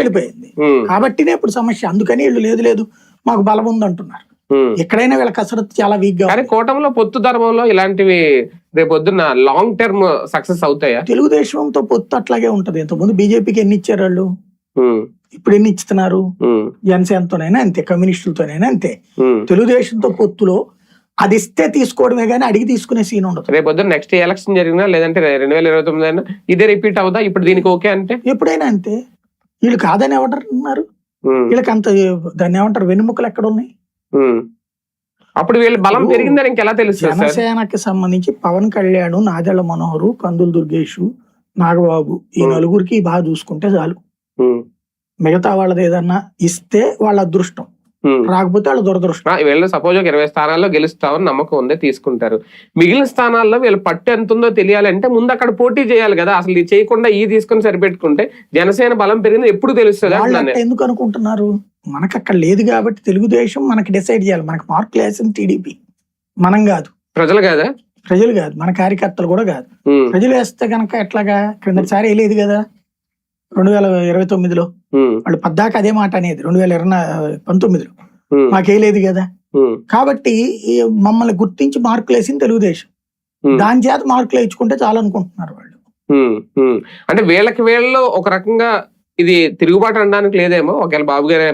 వెళ్ళిపోయింది. కాబట్టినే ఇప్పుడు సమస్య. అందుకని వీళ్ళు లేదు లేదు మాకు బలం ఉంది అంటున్నారు. ఎక్కడైనా వీళ్ళ కసరత్తు చాలా వీక్ గా. కానీ కూటమిలో పొత్తు ధర్మంలో ఇలాంటివి రేపొద్దున్న లాంగ్ టర్మ్ సక్సెస్ అవుతాయా? తెలుగుదేశంతో పొత్తు అట్లాగే ఉంటది. ఇంతకుముందు బీజేపీకి ఎన్ని ఇచ్చారు వాళ్ళు, ఇప్పుడు ఎన్ని ఇస్తున్నారు? జనసేనతోనైనా అంతే, కమ్యూనిస్టులతోనైనా అంతే. తెలుగుదేశంతో పొత్తులో అది ఇస్తే తీసుకోవడమే గానీ అడిగి తీసుకునే సీన్ ఉండదు. రేపొద్దున నెక్స్ట్ ఎలక్షన్ జరిగినా లేదంటే 2029 అయినా ఇదే రిపీట్ అవుదా? ఇప్పుడు దీనికి ఓకే అంటే ఎప్పుడైనా అంతే. వీళ్ళు కాదని ఎవడన్నారు? వీళ్ళకి అంత దాన్ని ఏమంటారు, వెన్నుముకలు ఎక్కడ ఉన్నాయి? అప్పుడు వీళ్ళ బలం పెరిగిందని ఇంకెలా తెలుస్తుంది? జనసేనకి సంబంధించి పవన్ కళ్యాణ్, నాదెళ్ల మనోహరు, కందులు దుర్గేష్, నాగబాబు ఈ నలుగురికి బాగా చూసుకుంటే చాలు. మిగతా వాళ్ళది ఏదన్నా ఇస్తే వాళ్ళ అదృష్టం, రాకపోతే వాళ్ళ దురదృష్టం. వీళ్ళు సపోజ్ ఒక 20 స్థానాల్లో గెలుస్తామని నమ్మకం ఉంది, తీసుకుంటారు. మిగిలిన స్థానాల్లో వీళ్ళ పట్టు ఎంత ఉందో తెలియాలంటే ముందు అక్కడ పోటీ చేయాలి కదా. అసలు ఇది చేయకుండా ఈ తీసుకుని సరిపెట్టుకుంటే జనసేన బలం పెరిగింది ఎప్పుడు తెలుస్తుంది? ఎందుకు అనుకుంటున్నారు? మనకు అక్కడ లేదు కాబట్టి తెలుగుదేశం మనకి డిసైడ్ చేయాలి. మనకు మార్కులు వేసింది టీడీపీ, మనం కాదు. ప్రజలు కాదా? ప్రజలు కాదు, మన కార్యకర్తలు కూడా కాదు. ప్రజలు వేస్తే కనుక ఎట్లాగా? క్రిందటిసారి వేయలేదు కదా 2029లో. వాళ్ళు పద్దాక అదే మాట అనేది 2019లో మాకేలేదు కదా. కాబట్టి మమ్మల్ని గుర్తించి మార్కులు వేసింది తెలుగుదేశం. దాని చేత మార్కులు వేయించుకుంటే చాలు అనుకుంటున్నారు వాళ్ళు. అంటే వీళ్ళకి వీళ్ళలో ఒక రకంగా ఇది తిరుగుబాటు అనడానికి లేదేమో. ఒకవేళ బాబు గారు